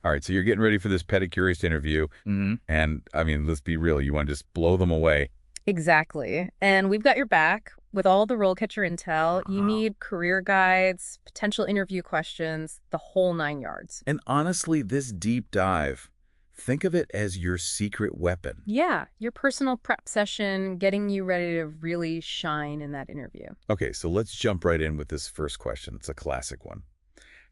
All right, so you're getting ready for this Pedicurist interview, and I mean, let's be real, you want to just blow them away. Exactly. And we've got your back with all the RoleCatcher intel. You need career guides, potential interview questions, the whole nine yards. And honestly, this deep dive, think of it as your secret weapon. Yeah, your personal prep session, getting you ready to really shine in that interview. Okay, so let's jump right in with this first question. It's a classic one.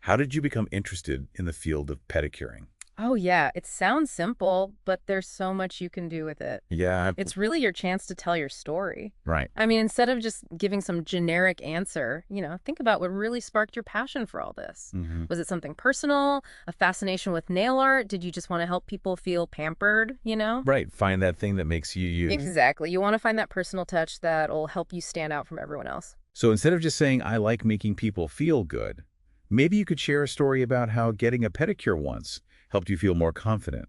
How did you become interested in the field of pedicuring? Oh, yeah, it sounds simple, but there's so much you can do with it. Yeah, It's really your chance to tell your story. right. I mean, instead of just giving some generic answer, think about what really sparked your passion for all this. Was it something personal, a fascination with nail art? Did you just want to help people feel pampered? Right, find that thing that makes you you. Exactly. You want to find that personal touch that'll help you stand out from everyone else. So instead of just saying, I like making people feel good, maybe you could share a story about how getting a pedicure once helped you feel more confident.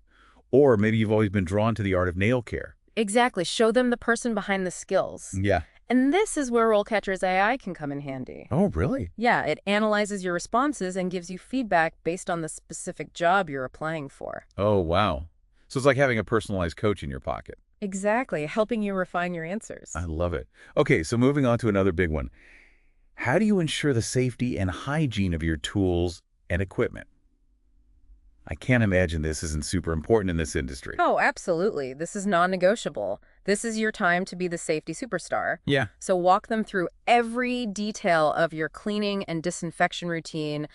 Or maybe you've always been drawn to the art of nail care. Exactly. Show them the person behind the skills. Yeah. And this is where RoleCatcher's AI can come in handy. Oh, really? Yeah, it analyzes your responses and gives you feedback based on the specific job you're applying for. Oh, wow. So it's like having a personalized coach in your pocket. Exactly, helping you refine your answers. I love it. Okay, so moving on to another big one. How do you ensure the safety and hygiene of your tools and equipment? I can't imagine this isn't super important in this industry. Oh, absolutely. This is non-negotiable. This is your time to be the safety superstar. Yeah. So walk them through every detail of your cleaning and disinfection routine,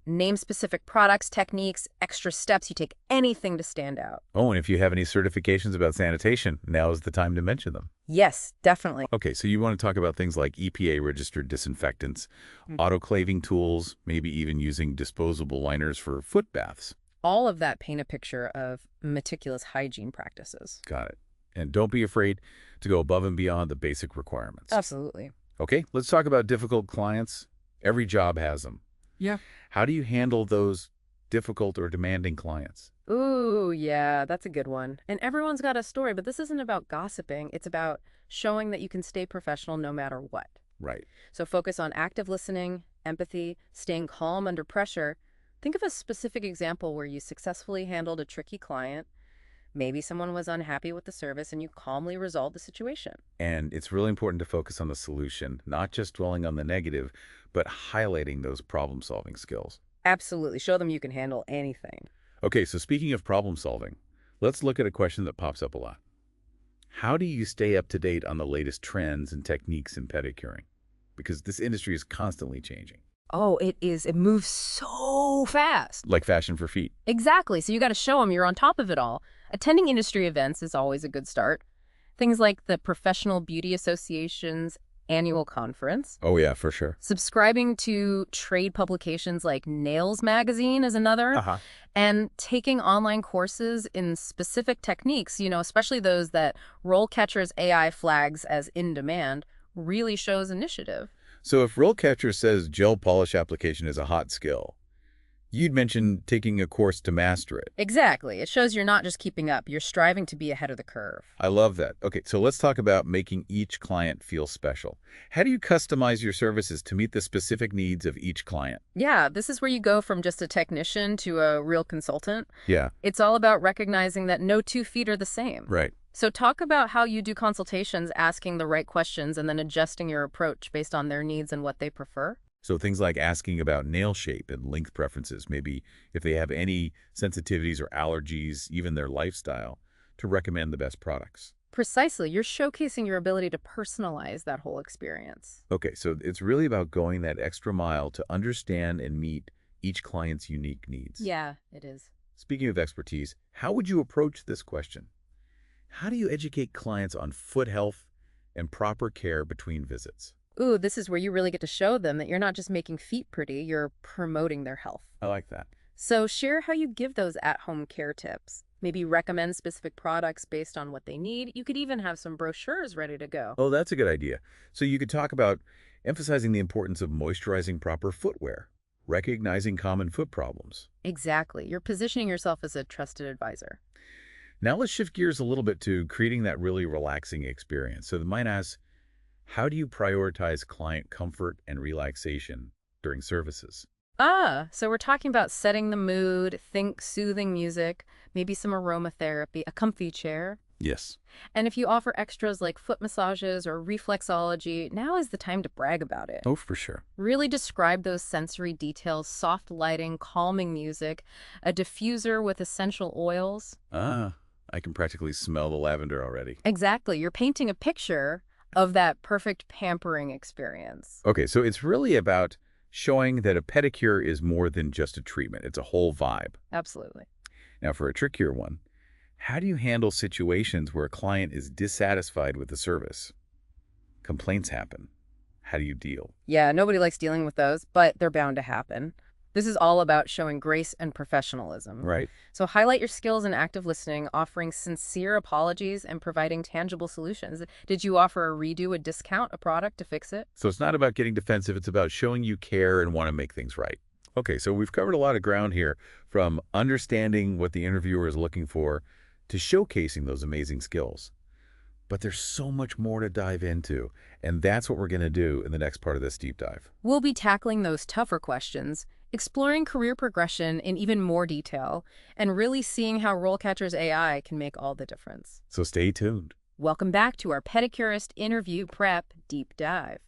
name specific products, techniques, extra steps. You take anything to stand out. Oh, and if you have any certifications about sanitation, now is the time to mention them. Yes, definitely. Okay, so you want to talk about things like EPA-registered disinfectants, autoclaving tools, maybe even using disposable liners for foot baths. All of that paint a picture of meticulous hygiene practices. Got it. And don't be afraid to go above and beyond the basic requirements. Absolutely. Okay, let's talk about difficult clients. Every job has them. Yeah. How do you handle those difficult or demanding clients? Ooh, yeah, that's a good one. And everyone's got a story, but this isn't about gossiping. It's about showing that you can stay professional no matter what. Right. So focus on active listening, empathy, staying calm under pressure. Think of a specific example where you successfully handled a tricky client. Maybe someone was unhappy with the service and you calmly resolved the situation. And it's really important to focus on the solution, not just dwelling on the negative, but highlighting those problem-solving skills. Absolutely. Show them you can handle anything. Okay, so speaking of problem solving, let's look at a question that pops up a lot. How do you stay up to date on the latest trends and techniques in pedicuring? Because this industry is constantly changing. Oh, it is. It moves so fast. Like fashion for feet. Exactly. So you got to show them you're on top of it all. Attending industry events is always a good start. Things like the Professional Beauty Association's annual conference. Oh, yeah, for sure. Subscribing to trade publications like Nails Magazine is another. And taking online courses in specific techniques, especially those that RoleCatcher's AI flags as in demand, really shows initiative. So if RoleCatcher says gel polish application is a hot skill, you'd mention taking a course to master it. Exactly. It shows you're not just keeping up, you're striving to be ahead of the curve. I love that. Okay, so let's talk about making each client feel special. How do you customize your services to meet the specific needs of each client? Yeah, this is where you go from just a technician to a real consultant. Yeah. It's all about recognizing that no 2 feet are the same. Right. So talk about how you do consultations, asking the right questions and then adjusting your approach based on their needs and what they prefer. So things like asking about nail shape and length preferences, maybe if they have any sensitivities or allergies, even their lifestyle, to recommend the best products. Precisely. You're showcasing your ability to personalize that whole experience. Okay, so it's really about going that extra mile to understand and meet each client's unique needs. Yeah, it is. Speaking of expertise, how would you approach this question? How do you educate clients on foot health and proper care between visits? Ooh, this is where you really get to show them that you're not just making feet pretty, you're promoting their health. I like that. So share how you give those at-home care tips. Maybe recommend specific products based on what they need. You could even have some brochures ready to go. Oh, that's a good idea. So you could talk about emphasizing the importance of moisturizing proper footwear, recognizing common foot problems. Exactly. You're positioning yourself as a trusted advisor. Now let's shift gears a little bit to creating that really relaxing experience. So the mind asks, how do you prioritize client comfort and relaxation during services? So we're talking about setting the mood, think soothing music, maybe some aromatherapy, a comfy chair. Yes. And if you offer extras like foot massages or reflexology, now is the time to brag about it. Oh, for sure. Really describe those sensory details, soft lighting, calming music, a diffuser with essential oils. Ah, I can practically smell the lavender already. Exactly. You're painting a picture of that perfect pampering experience. Okay, so it's really about showing that a pedicure is more than just a treatment. It's a whole vibe. Absolutely. Now, for a trickier one, how do you handle situations where a client is dissatisfied with the service? Complaints happen. How do you deal? Yeah, nobody likes dealing with those, but they're bound to happen. This is all about showing grace and professionalism. Right. So highlight your skills in active listening, offering sincere apologies, and providing tangible solutions. Did you offer a redo, a discount, a product to fix it? So it's not about getting defensive. It's about showing you care and want to make things right. Okay, so we've covered a lot of ground here, from understanding what the interviewer is looking for to showcasing those amazing skills. But there's so much more to dive into, and that's what we're going to do in the next part of this deep dive. We'll be tackling those tougher questions, exploring career progression in even more detail, and really seeing how RoleCatcher's AI can make all the difference. So stay tuned. Welcome back to our Pedicurist interview prep deep dive.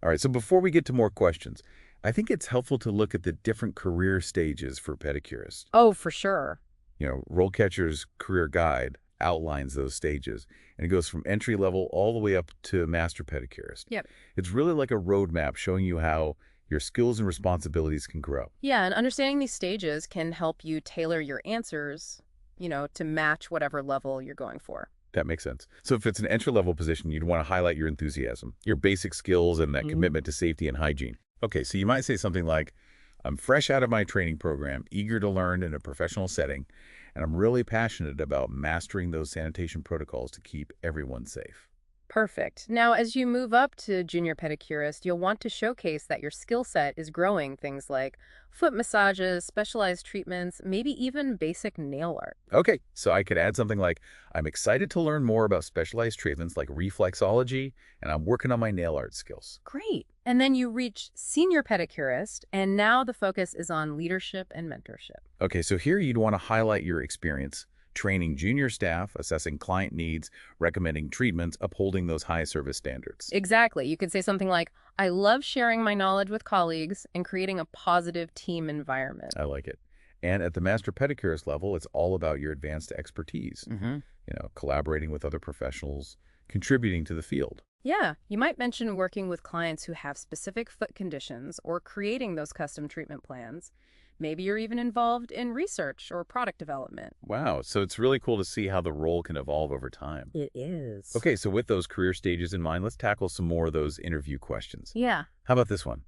All right, so before we get to more questions, I think it's helpful to look at the different career stages for pedicurists. Oh, for sure. RoleCatcher's career guide outlines those stages, and it goes from entry level all the way up to master pedicurist. Yep. It's really like a roadmap showing you how your skills and responsibilities can grow. Yeah, and understanding these stages can help you tailor your answers, to match whatever level you're going for. That makes sense. So if it's an entry-level position, you'd want to highlight your enthusiasm, your basic skills, and that commitment to safety and hygiene. Okay, so you might say something like, I'm fresh out of my training program, eager to learn in a professional setting, and I'm really passionate about mastering those sanitation protocols to keep everyone safe. Perfect. Now, as you move up to junior pedicurist, you'll want to showcase that your skill set is growing, things like foot massages, specialized treatments, maybe even basic nail art. Okay, so I could add something like, I'm excited to learn more about specialized treatments like reflexology, and I'm working on my nail art skills. Great. And then you reach senior pedicurist, and now the focus is on leadership and mentorship. Okay, so here you'd want to highlight your experience training junior staff, assessing client needs, recommending treatments, upholding those high service standards. Exactly. You could say something like, I love sharing my knowledge with colleagues and creating a positive team environment. I like it. And at the master pedicurist level, it's all about your advanced expertise, collaborating with other professionals, contributing to the field. Yeah, you might mention working with clients who have specific foot conditions or creating those custom treatment plans. Maybe you're even involved in research or product development. Wow, so it's really cool to see how the role can evolve over time. It is. Okay, so with those career stages in mind, let's tackle some more of those interview questions. Yeah. How about this one?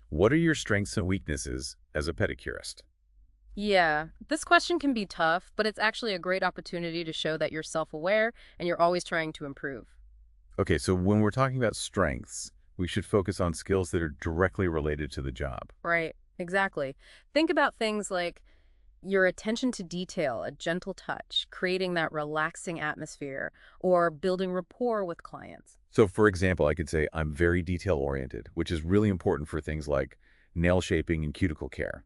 What are your strengths and weaknesses as a pedicurist? Yeah, this question can be tough, but it's actually a great opportunity to show that you're self-aware and you're always trying to improve. Okay, so when we're talking about strengths, we should focus on skills that are directly related to the job. Right, exactly. Think about things like your attention to detail, a gentle touch, creating that relaxing atmosphere, or building rapport with clients. So for example, I could say I'm very detail-oriented, which is really important for things like nail shaping and cuticle care.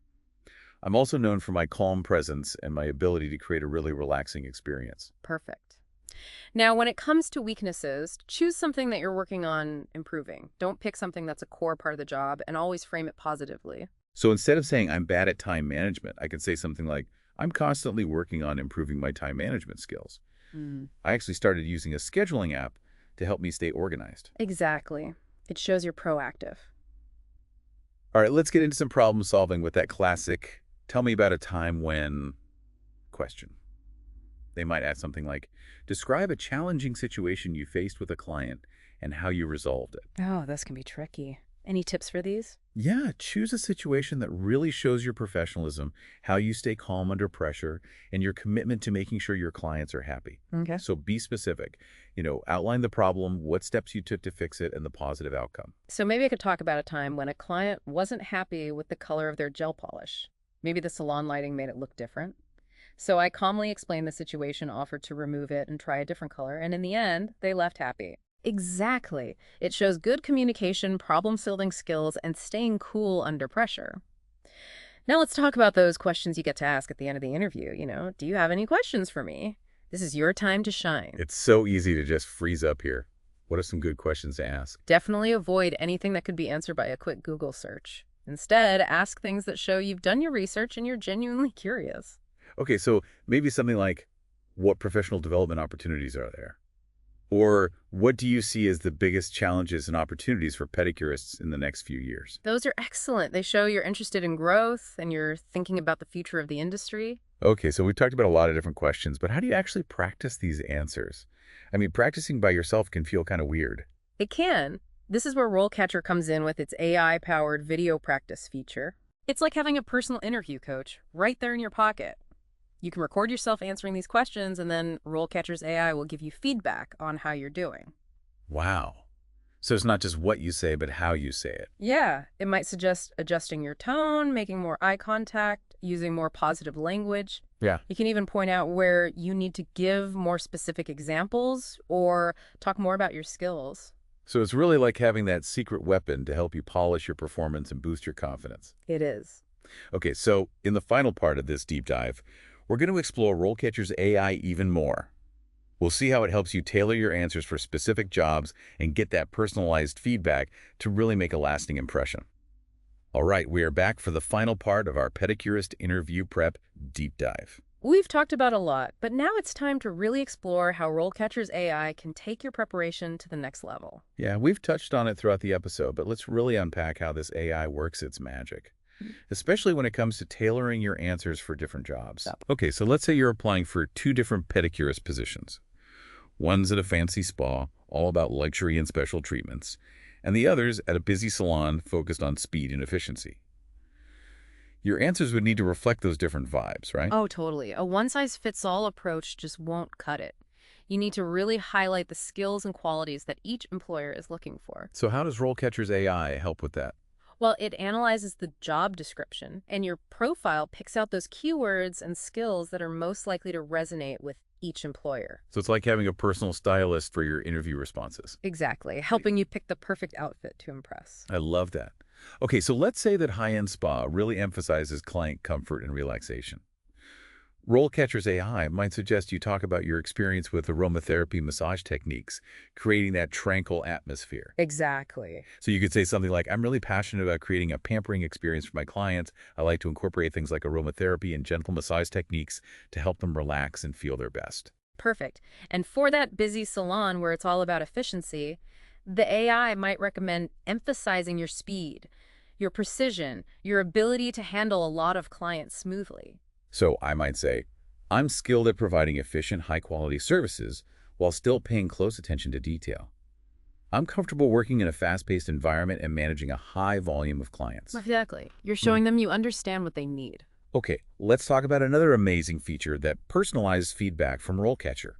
I'm also known for my calm presence and my ability to create a really relaxing experience. Perfect. Now, when it comes to weaknesses, choose something that you're working on improving. Don't pick something that's a core part of the job, and always frame it positively. So instead of saying I'm bad at time management, I could say something like, I'm constantly working on improving my time management skills. I actually started using a scheduling app to help me stay organized. Exactly. It shows you're proactive. All right, let's get into some problem solving with that classic, tell me about a time when question. They might ask something like, describe a challenging situation you faced with a client and how you resolved it. Oh, this can be tricky. Any tips for these? Yeah, choose a situation that really shows your professionalism, how you stay calm under pressure, and your commitment to making sure your clients are happy. Okay. So be specific. Outline the problem, what steps you took to fix it, and the positive outcome. So maybe I could talk about a time when a client wasn't happy with the color of their gel polish. Maybe the salon lighting made it look different. So I calmly explained the situation, offered to remove it and try a different color, and in the end, they left happy. Exactly. It shows good communication, problem-solving skills, and staying cool under pressure. Now let's talk about those questions you get to ask at the end of the interview. Do you have any questions for me? This is your time to shine. It's so easy to just freeze up here. What are some good questions to ask? Definitely avoid anything that could be answered by a quick Google search. Instead, ask things that show you've done your research and you're genuinely curious. Okay, so maybe something like, what professional development opportunities are there? Or what do you see as the biggest challenges and opportunities for pedicurists in the next few years? Those are excellent. They show you're interested in growth and you're thinking about the future of the industry. Okay, so we've talked about a lot of different questions, but how do you actually practice these answers? I mean, practicing by yourself can feel kind of weird. It can. This is where RoleCatcher comes in with its AI-powered video practice feature. It's like having a personal interview coach right there in your pocket. You can record yourself answering these questions, and then RoleCatcher's AI will give you feedback on how you're doing. Wow. So it's not just what you say, but how you say it. Yeah, it might suggest adjusting your tone, making more eye contact, using more positive language. Yeah. You can even point out where you need to give more specific examples or talk more about your skills. So it's really like having that secret weapon to help you polish your performance and boost your confidence. It is. Okay, so in the final part of this deep dive, we're going to explore RoleCatcher's AI even more. We'll see how it helps you tailor your answers for specific jobs and get that personalized feedback to really make a lasting impression. All right, we are back for the final part of our Pedicurist interview prep deep dive. We've talked about a lot, but now it's time to really explore how RoleCatcher's AI can take your preparation to the next level. Yeah, we've touched on it throughout the episode, but let's really unpack how this AI works its magic, especially when it comes to tailoring your answers for different jobs. Okay, so let's say you're applying for 2 different pedicurist positions. One's at a fancy spa, all about luxury and special treatments, and the other's at a busy salon focused on speed and efficiency. Your answers would need to reflect those different vibes, right? Oh, totally. A one-size-fits-all approach just won't cut it. You need to really highlight the skills and qualities that each employer is looking for. So how does RoleCatcher's AI help with that? Well, it analyzes the job description, and your profile picks out those keywords and skills that are most likely to resonate with each employer. So it's like having a personal stylist for your interview responses. Exactly, helping you pick the perfect outfit to impress. I love that. Okay, so let's say that high-end spa really emphasizes client comfort and relaxation. RoleCatcher's AI might suggest you talk about your experience with aromatherapy massage techniques, creating that tranquil atmosphere. Exactly. So you could say something like, I'm really passionate about creating a pampering experience for my clients. I like to incorporate things like aromatherapy and gentle massage techniques to help them relax and feel their best. Perfect. And for that busy salon where it's all about efficiency, the AI might recommend emphasizing your speed, your precision, your ability to handle a lot of clients smoothly. So I might say, I'm skilled at providing efficient, high-quality services while still paying close attention to detail. I'm comfortable working in a fast-paced environment and managing a high volume of clients. Exactly. You're showing them you understand what they need. Okay, let's talk about another amazing feature that personalizes feedback from RoleCatcher.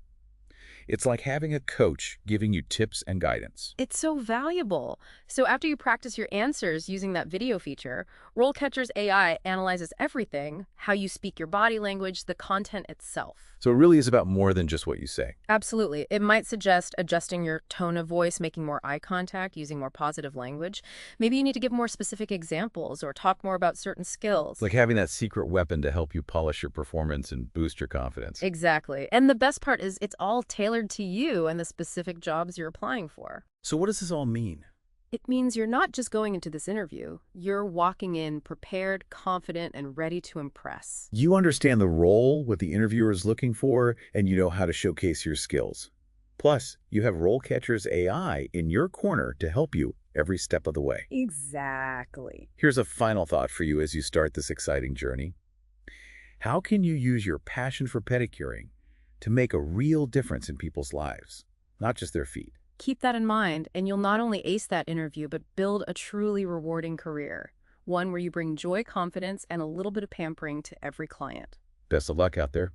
It's like having a coach giving you tips and guidance. It's so valuable. So after you practice your answers using that video feature, RoleCatcher's AI analyzes everything, how you speak your body language, the content itself. So it really is about more than just what you say. Absolutely. It might suggest adjusting your tone of voice, making more eye contact, using more positive language. Maybe you need to give more specific examples or talk more about certain skills. Like having that secret weapon to help you polish your performance and boost your confidence. Exactly. And the best part is it's all tailored to you and the specific jobs you're applying for. So what does this all mean? It means you're not just going into this interview. You're walking in prepared, confident, and ready to impress. You understand the role, what the interviewer is looking for, and you know how to showcase your skills. Plus, you have RoleCatcher's AI in your corner to help you every step of the way. Exactly. Here's a final thought for you as you start this exciting journey. How can you use your passion for pedicuring to make a real difference in people's lives, not just their feet? Keep that in mind, and you'll not only ace that interview, but build a truly rewarding career. One where you bring joy, confidence, and a little bit of pampering to every client. Best of luck out there.